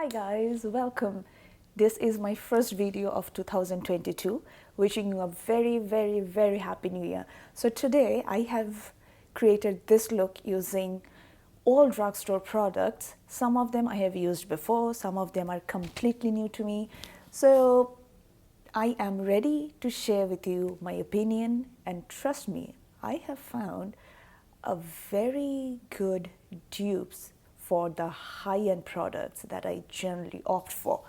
Hi guys, welcome. This is my first video of 2022. Wishing you a very happy new year. So today I have created this look using all drugstore products. Some of them I have used before, some of them are completely new to me. So I am ready to share with you my opinion, and trust me, I have found a very good dupes for the high-end products that I generally opt for.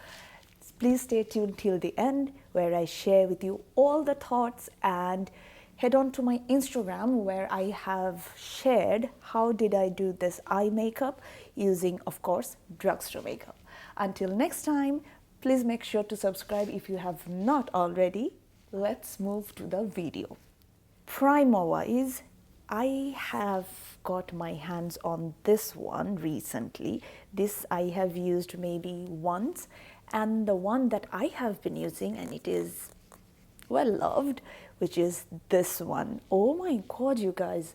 Please stay tuned till the end where I share with you all the thoughts, and head on to my Instagram where I have shared how did I do this eye makeup using, of course, drugstore makeup. Until next time, please make sure to subscribe if you have not already. Let's move to the video. Primer wise, I have got my hands on this one recently. This I have used maybe once, and the one that I have been using, and it is well loved, which is this one. Oh my god, you guys,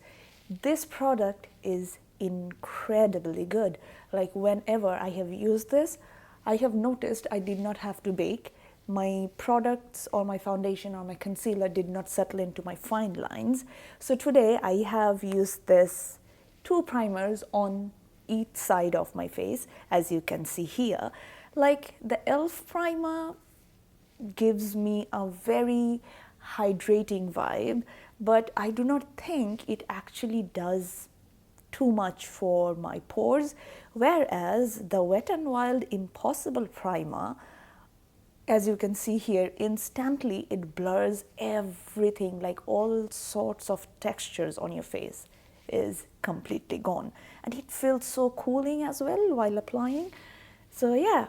this product is incredibly good. Like whenever I have used this, I have noticed I did not have to bake. My products or my foundation or my concealer did not settle into my fine lines. So today I have used this two primers on each side of my face, as you can see here. Like the e.l.f. primer gives me a very hydrating vibe, but I do not think it actually does too much for my pores, whereas the Wet n Wild Impossible primer, as you can see here, instantly it blurs everything, like all sorts of textures on your face is completely gone, and it feels so cooling as well while applying. So yeah,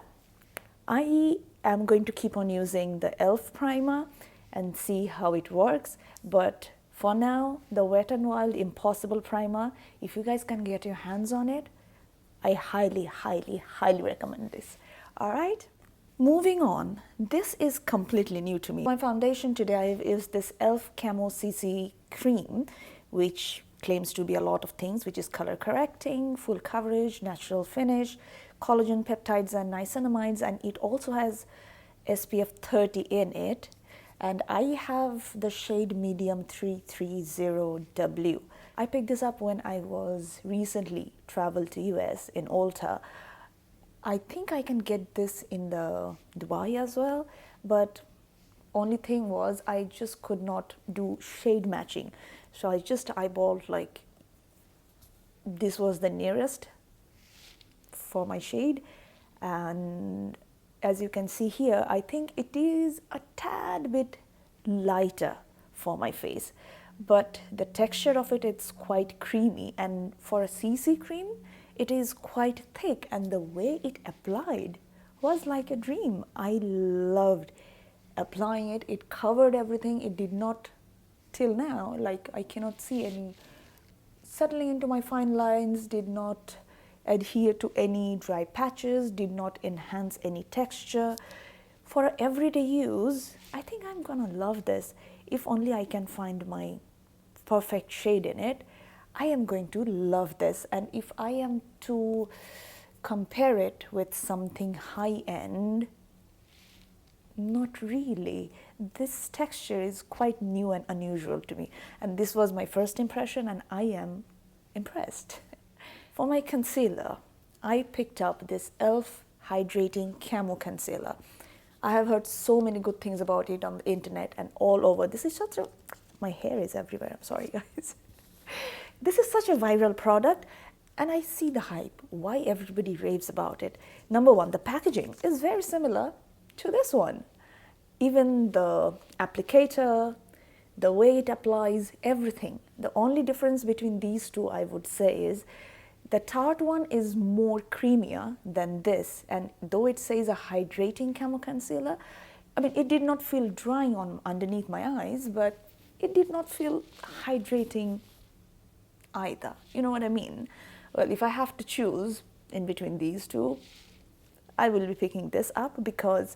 I am going to keep on using the e.l.f. primer and see how it works, but for now the Wet n Wild Impossible primer, if you guys can get your hands on it, I highly recommend this. All right, moving on, this is completely new to me. My foundation today is this e.l.f. Camo CC cream, which claims to be a lot of things, which is color correcting, full coverage, natural finish, collagen peptides and niacinamides, and it also has SPF 30 in it. And I have the shade medium 330W. I picked this up when I was recently traveled to US in Ulta. I think I can get this in the Dubai as well, but only thing was I just could not do shade matching. So I just eyeballed, like this was the nearest for my shade, and as you can see here, I think it is a tad bit lighter for my face, but the texture of it is quite creamy, and for a CC cream it is quite thick, and the way it applied was like a dream. I loved applying it. It covered everything. It did not, till now, like I cannot see any settling into my fine lines, did not adhere to any dry patches, did not enhance any texture. For everyday use, I think I'm gonna love this. If only I can find my perfect shade in it, I am going to love this. And if I am to compare it with something high-end, not really. This texture is quite new and unusual to me, and this was my first impression, and I am impressed. For my concealer, I picked up this e.l.f. Hydrating Camo Concealer. I have heard so many good things about it on the internet and all over. This is such a, my hair is everywhere, I'm sorry guys. This is such a viral product, and I see the hype, why everybody raves about it. Number one, the packaging is very similar to this one. Even the applicator, the way it applies, everything. The only difference between these two, I would say, is the Tarte one is more creamier than this, and though it says a hydrating camo concealer, I mean, it did not feel drying on underneath my eyes, but it did not feel hydrating either. You know what I mean? Well, if I have to choose in between these two, I will be picking this up because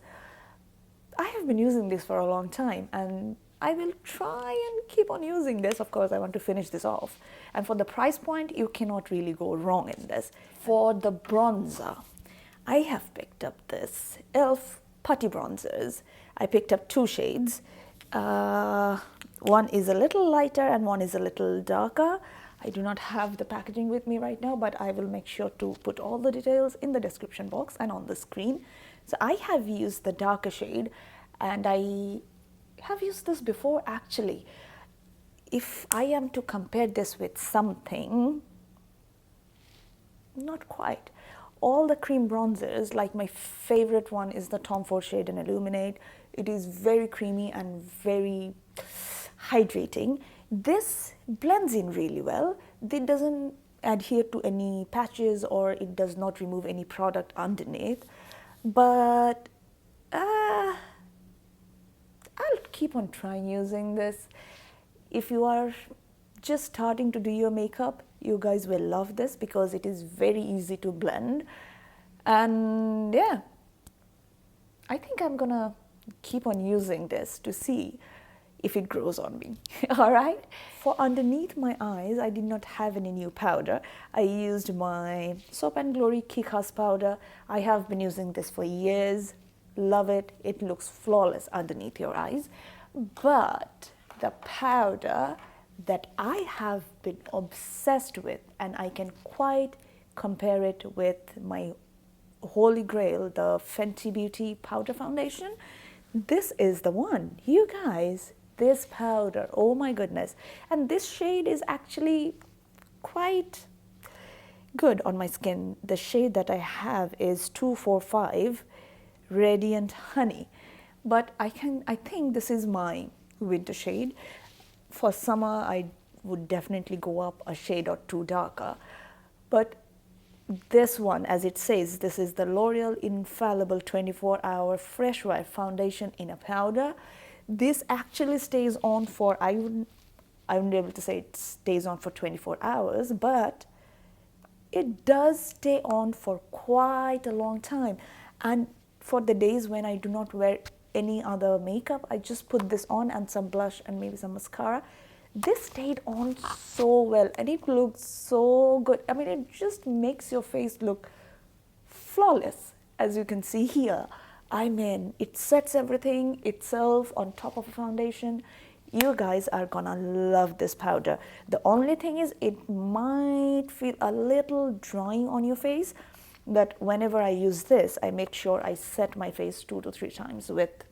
I have been using this for a long time, and I will try and keep on using this. Of course, I want to finish this off. And for the price point, you cannot really go wrong in this. For the bronzer, I have picked up this e.l.f. Putty Bronzers. I picked up 2 shades. One is a little lighter and one is a little darker. I do not have the packaging with me right now, but I will make sure to put all the details in the description box and on the screen. So I have used the darker shade, and I have used this before actually. If I am to compare this with something, not quite. All the cream bronzers, like my favorite one is the Tom Ford shade in Illuminate. It is very creamy and very hydrating. This blends in really well. It doesn't adhere to any patches, or it does not remove any product underneath. But I'll keep on trying using this. If you are just starting to do your makeup, you guys will love this because it is very easy to blend. And yeah, I think I'm gonna keep on using this to see if it grows on me. All right. For underneath my eyes, I did not have any new powder. I used my Soap and Glory Kick-Ass powder. I have been using this for years. Love it. It looks flawless underneath your eyes. But the powder that I have been obsessed with, and I can quite compare it with my holy grail, the Fenty Beauty powder foundation. This is the one. You guys, this powder, oh my goodness. And this shade is actually quite good on my skin. The shade that I have is 245 Radiant Honey. But I think this is my winter shade. For summer, I would definitely go up a shade or 2 darker. But this one, as it says, this is the L'Oreal Infallible 24-hour Fresh Wear Foundation in a powder. This actually stays on for, I wouldn't be able to say it stays on for 24 hours, but it does stay on for quite a long time. And for the days when I do not wear any other makeup, I just put this on and some blush and maybe some mascara. This stayed on so well and it looks so good. I mean, it just makes your face look flawless, as you can see here. I mean, it sets everything itself on top of a foundation. You guys are gonna love this powder. The only thing is it might feel a little drying on your face, but whenever I use this, I make sure I set my face 2 to 3 times with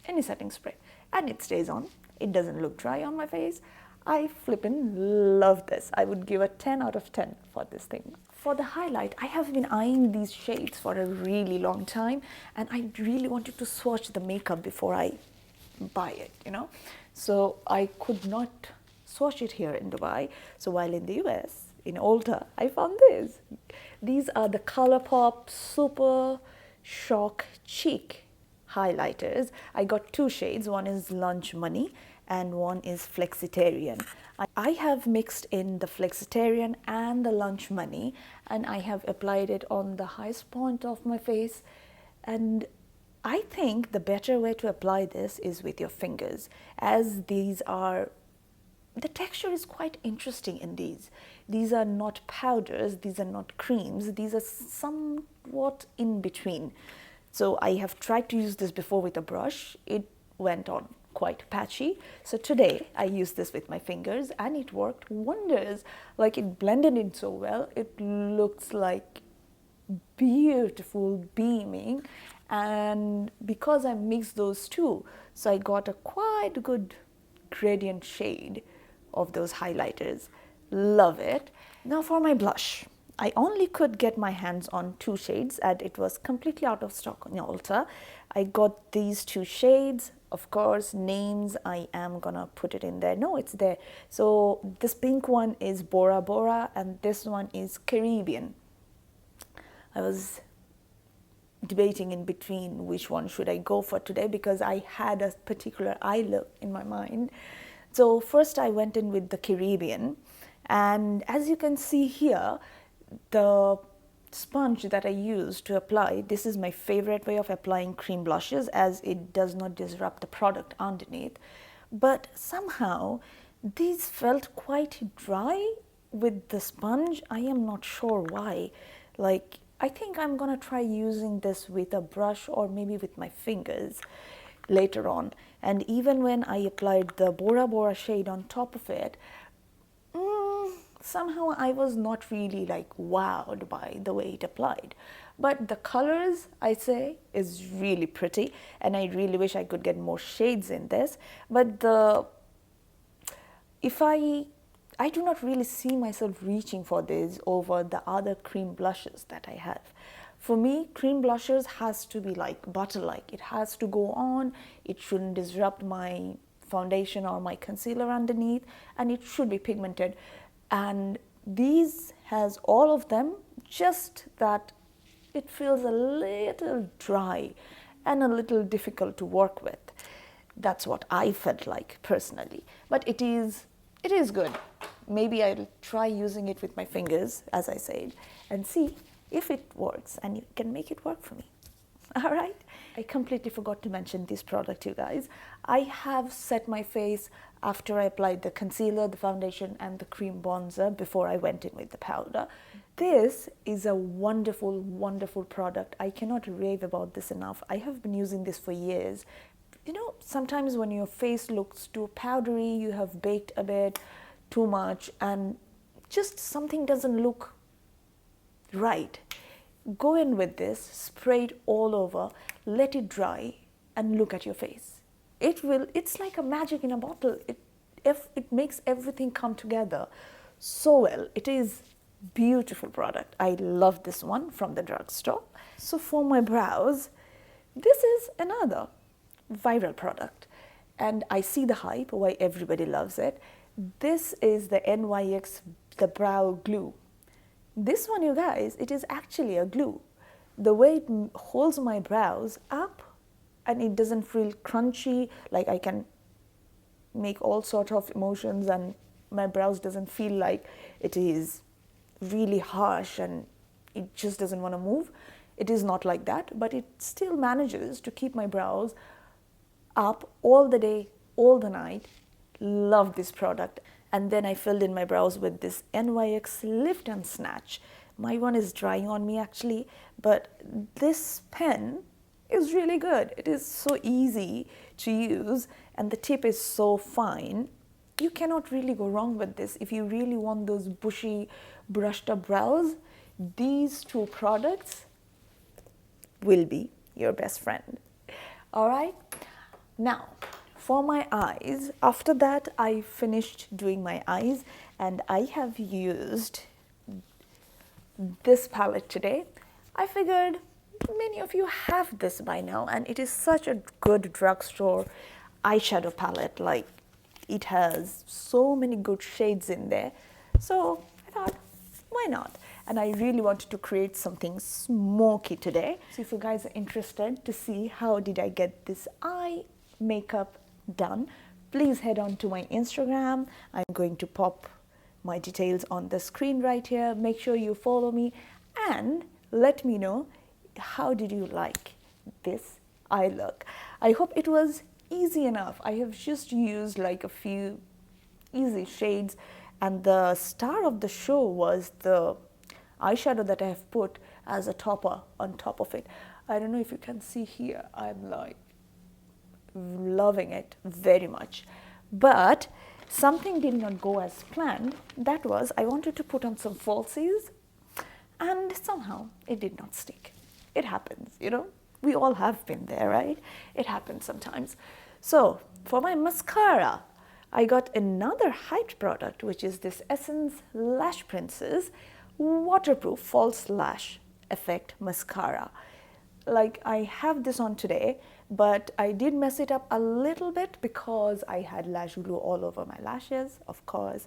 any setting spray, and it stays on. It doesn't look dry on my face. I flippin' love this. I would give a 10 out of 10 for this thing. For the highlight, I have been eyeing these shades for a really long time, and I really wanted to swatch the makeup before I buy it, you know. So I could not swatch it here in Dubai. So while in the US, in Ulta, I found this. These are the Colourpop Super Shock Cheek highlighters. I got 2 shades. One is Lunch Money and one is Flexitarian. I have mixed in the Flexitarian and the Lunch Money, and I have applied it on the highest point of my face. And I think the better way to apply this is with your fingers, as these are, the texture is quite interesting in these. These are not powders, these are not creams, these are somewhat in between. So I have tried to use this before with a brush. It went on quite patchy. So today I used this with my fingers and it worked wonders. Like, it blended in so well. It looks like beautiful, beaming. And because I mixed those two, so I got a quite good gradient shade of those highlighters. Love it. Now for my blush. I only could get my hands on 2 shades and it was completely out of stock on Ulta. I got these 2 shades. Of course, names, I am gonna put it in there. No, it's there. So this pink one is Bora Bora and this one is Caribbean. I was debating in between which one should I go for today because I had a particular eye look in my mind. So first I went in with the Caribbean, and as you can see here, the sponge that I use to apply, this is my favorite way of applying cream blushes as it does not disrupt the product underneath. But somehow these felt quite dry with the sponge. I am not sure why. Like, I think I'm gonna try using this with a brush or maybe with my fingers later on. And even when I applied the Bora Bora shade on top of it, somehow I was not really like wowed by the way it applied. But the colors, I say, is really pretty, and I really wish I could get more shades in this. But I do not really see myself reaching for this over the other cream blushes that I have. For me, cream blushers has to be like butter-like. It has to go on, it shouldn't disrupt my foundation or my concealer underneath, and it should be pigmented. And these has all of them, just that it feels a little dry and a little difficult to work with. That's what I felt like personally. But it is good. Maybe I'll try using it with my fingers, as I said, and see if it works and you can make it work for me. All right. I completely forgot to mention this product, you guys. I have set my face after I applied the concealer, the foundation, and the cream bronzer before I went in with the powder. This is a wonderful, wonderful product. I cannot rave about this enough. I have been using this for years. You know, sometimes when your face looks too powdery, you have baked a bit too much, and just something doesn't look right. Go in with this, spray it all over, let it dry, and look at your face. It's like a magic in a bottle. It makes everything come together so well. It is beautiful product. I love this one from the drugstore. So for my brows, this is another viral product, and I see the hype, why everybody loves it. This is the Nyx the Brow Glue. This one, you guys, it is actually a glue. The way it holds my brows up, and it doesn't feel crunchy, like I can make all sort of emotions and my brows doesn't feel like it is really harsh and it just doesn't want to move. It is not like that, but it still manages to keep my brows up all the day, all the night. Love this product. And then I filled in my brows with this Nyx Lift and Snatch. My one is drying on me actually, but this pen is really good. It is so easy to use and the tip is so fine. You cannot really go wrong with this. If you really want those bushy, brushed up brows, these two products will be your best friend. All right. Now, for my eyes, after that I finished doing my eyes and I have used this palette today. I figured many of you have this by now, and it is such a good drugstore eyeshadow palette. Like, it has so many good shades in there. So I thought, why not? And I really wanted to create something smoky today. So if you guys are interested to see how did I get this eye makeup done, please head on to my Instagram. I'm going to pop my details on the screen right here. Make sure you follow me and let me know how did you like this eye look. I hope it was easy enough. I have just used like a few easy shades, and the star of the show was the eyeshadow that I have put as a topper on top of it. I don't know if you can see here, I'm like loving it very much. But something did not go as planned. That was, I wanted to put on some falsies and somehow it did not stick. It happens, you know, we all have been there, right? It happens sometimes. So for my mascara, I got another hyped product, which is this Essence Lash Princess Waterproof False Lash Effect Mascara. Like, I have this on today, but I did mess it up a little bit because I had lash glue all over my lashes, of course.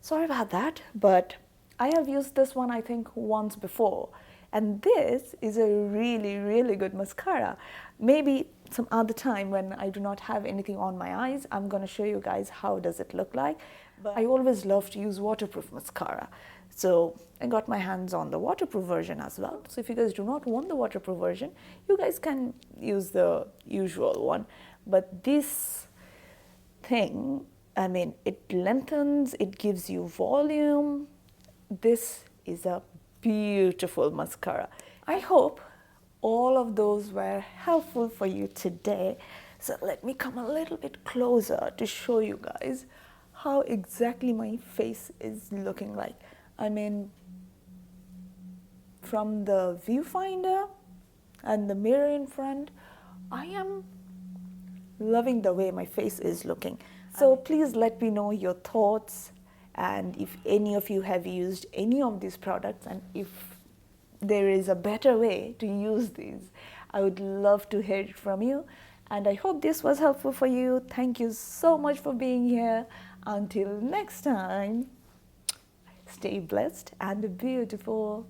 Sorry about that, but I have used this one I think once before. And this is a really, really good mascara. Maybe some other time when I do not have anything on my eyes, I'm going to show you guys how does it look like. But I always love to use waterproof mascara. So I got my hands on the waterproof version as well. So if you guys do not want the waterproof version, you guys can use the usual one. But this thing, I mean, it lengthens, it gives you volume. This is a beautiful mascara. I hope all of those were helpful for you today. So let me come a little bit closer to show you guys how exactly my face is looking like. I mean, from the viewfinder and the mirror in front, I am loving the way my face is looking. So please let me know your thoughts, and if any of you have used any of these products, and if there is a better way to use these, I would love to hear it from you. And I hope this was helpful for you. Thank you so much for being here. Until next time, stay blessed and beautiful.